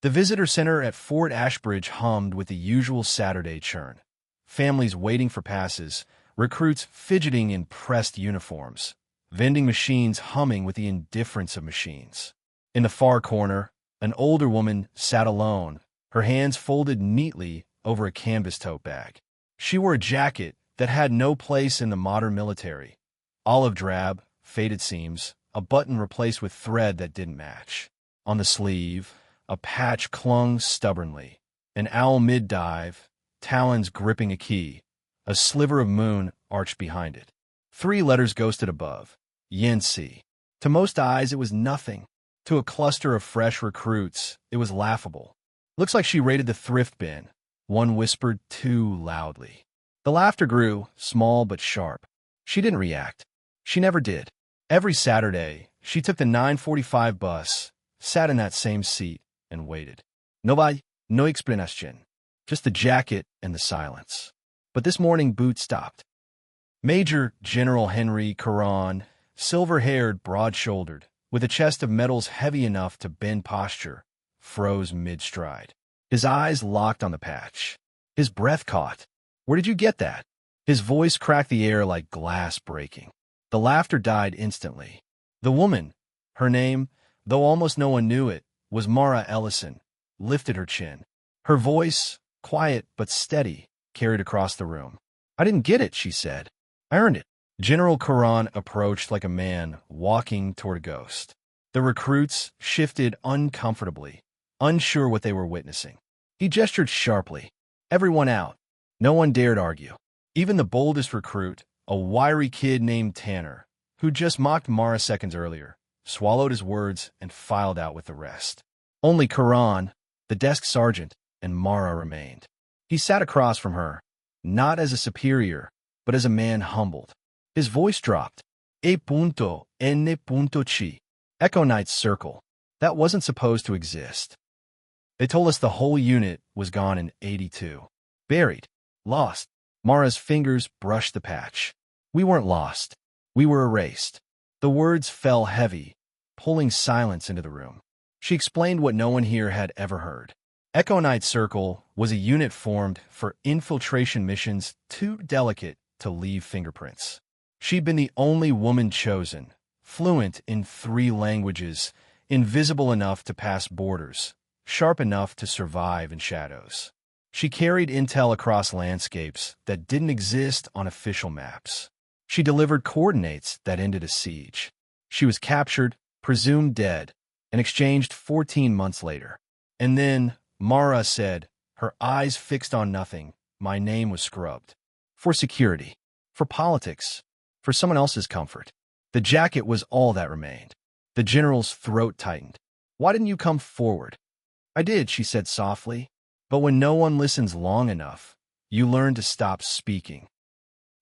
The visitor center at Fort Ashbridge hummed with the usual Saturday churn. Families waiting for passes, recruits fidgeting in pressed uniforms, vending machines humming with the indifference of machines. In the far corner, an older woman sat alone, her hands folded neatly over a canvas tote bag. She wore a jacket that had no place in the modern military. Olive drab, faded seams, a button replaced with thread that didn't match. On the sleeve, a patch clung stubbornly. An owl mid-dive, talons gripping a key. A sliver of moon arched behind it. 3 letters ghosted above. Yancy. To most eyes, it was nothing. To a cluster of fresh recruits, it was laughable. Looks like she raided the thrift bin. One whispered too loudly. The laughter grew, small but sharp. She didn't react. She never did. Every Saturday, she took the 9:45 bus, sat in that same seat, and waited. No explanation. Just the jacket and the silence. But this morning, Boot stopped. Major General Henry Caron, silver-haired, broad-shouldered, with a chest of metals heavy enough to bend posture, froze mid-stride. His eyes locked on the patch. His breath caught. "Where did you get that?" His voice cracked the air like glass breaking. The laughter died instantly. The woman, her name, though almost no one knew it, was Mara Ellison, lifted her chin. Her voice, quiet but steady, carried across the room. "I didn't get it," she said. "I earned it." General Caron approached like a man walking toward a ghost. The recruits shifted uncomfortably, unsure what they were witnessing. He gestured sharply. Everyone out. No one dared argue. Even the boldest recruit, a wiry kid named Tanner, who just mocked Mara seconds earlier, swallowed his words and filed out with the rest. Only Caron, the desk sergeant, and Mara remained. He sat across from her, not as a superior, but as a man humbled. His voice dropped. E.N.C. Echo Knight's circle. That wasn't supposed to exist. They told us the whole unit was gone in 82. Buried. Lost. Mara's fingers brushed the patch. We weren't lost. We were erased. The words fell heavy, pulling silence into the room. She explained what no one here had ever heard. Echo Knight Circle was a unit formed for infiltration missions too delicate to leave fingerprints. She'd been the only woman chosen, fluent in 3 languages, invisible enough to pass borders, sharp enough to survive in shadows. She carried intel across landscapes that didn't exist on official maps. She delivered coordinates that ended a siege. She was captured, presumed dead, and exchanged 14 months later. And then, Mara said, her eyes fixed on nothing, my name was scrubbed. For security. For politics. For someone else's comfort. The jacket was all that remained. The general's throat tightened. "Why didn't you come forward?" "I did," she said softly. "But when no one listens long enough, you learn to stop speaking."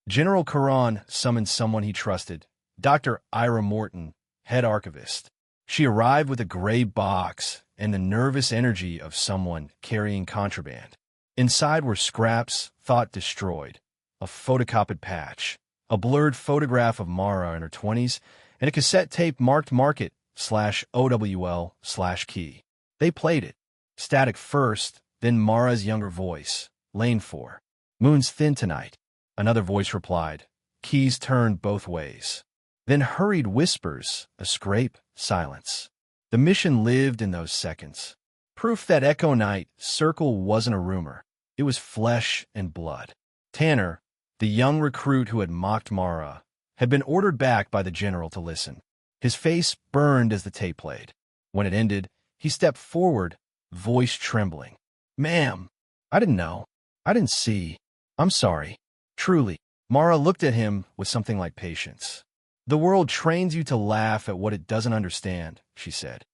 General Caron summoned someone he trusted, Dr. Ira Morton, head archivist. She arrived with a gray box and the nervous energy of someone carrying contraband. Inside were scraps, thought destroyed, a photocopied patch, a blurred photograph of Mara in her 20s, and a cassette tape marked market/OWL/key. They played it. Static first, then Mara's younger voice. Lane 4. "Moon's thin tonight." Another voice replied. Keys turned both ways. Then hurried whispers, a scrape, silence. The mission lived in those seconds. Proof that Echo Knight Circle wasn't a rumor. It was flesh and blood. Tanner, the young recruit who had mocked Mara, had been ordered back by the general to listen. His face burned as the tape played. When it ended, he stepped forward, voice trembling. "Ma'am, I didn't know. I didn't see. I'm sorry. Truly." Mara looked at him with something like patience. "The world trains you to laugh at what it doesn't understand," she said.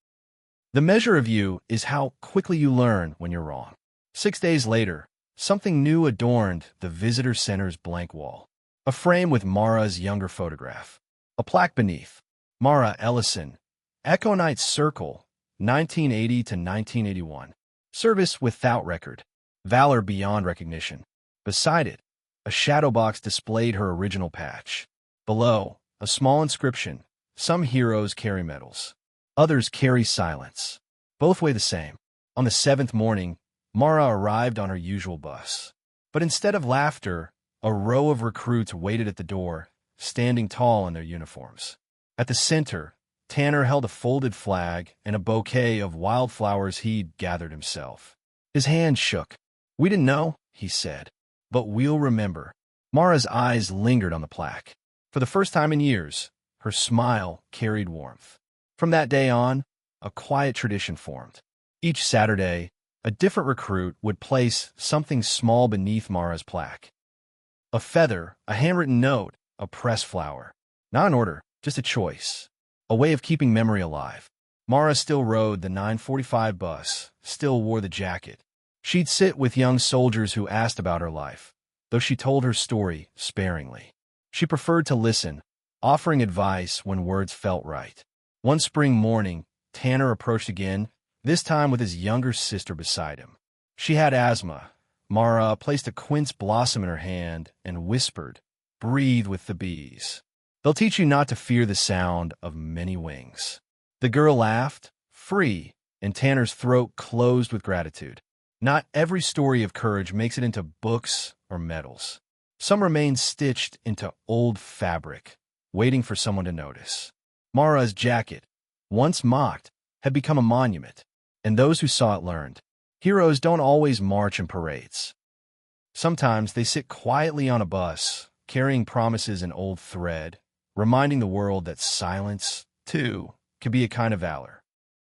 "The measure of you is how quickly you learn when you're wrong." 6 days later, something new adorned the visitor center's blank wall. A frame with Mara's younger photograph. A plaque beneath. Mara Ellison, Echo Knight Circle, 1980 to 1981. Service without record. Valor beyond recognition. Beside it, a shadow box displayed her original patch. Below, a small inscription. Some heroes carry medals. Others carry silence. Both weigh the same. On the seventh morning, Mara arrived on her usual bus. But instead of laughter, a row of recruits waited at the door, standing tall in their uniforms. At the center, Tanner held a folded flag and a bouquet of wildflowers he'd gathered himself. His hand shook. "We didn't know," he said, "but we'll remember." Mara's eyes lingered on the plaque. For the first time in years, her smile carried warmth. From that day on, a quiet tradition formed. Each Saturday, a different recruit would place something small beneath Mara's plaque. A feather, a handwritten note, a pressed flower. Not an order, just a choice. A way of keeping memory alive. Mara still rode the 9:45 bus, still wore the jacket. She'd sit with young soldiers who asked about her life, though she told her story sparingly. She preferred to listen, offering advice when words felt right. One spring morning, Tanner approached again, this time with his younger sister beside him. She had asthma. Mara placed a quince blossom in her hand and whispered, "Breathe with the bees. They'll teach you not to fear the sound of many wings." The girl laughed, free, and Tanner's throat closed with gratitude. Not every story of courage makes it into books or medals. Some remain stitched into old fabric, waiting for someone to notice. Mara's jacket, once mocked, had become a monument, and those who saw it learned. Heroes don't always march in parades. Sometimes they sit quietly on a bus, carrying promises in old thread, reminding the world that silence, too, can be a kind of valor.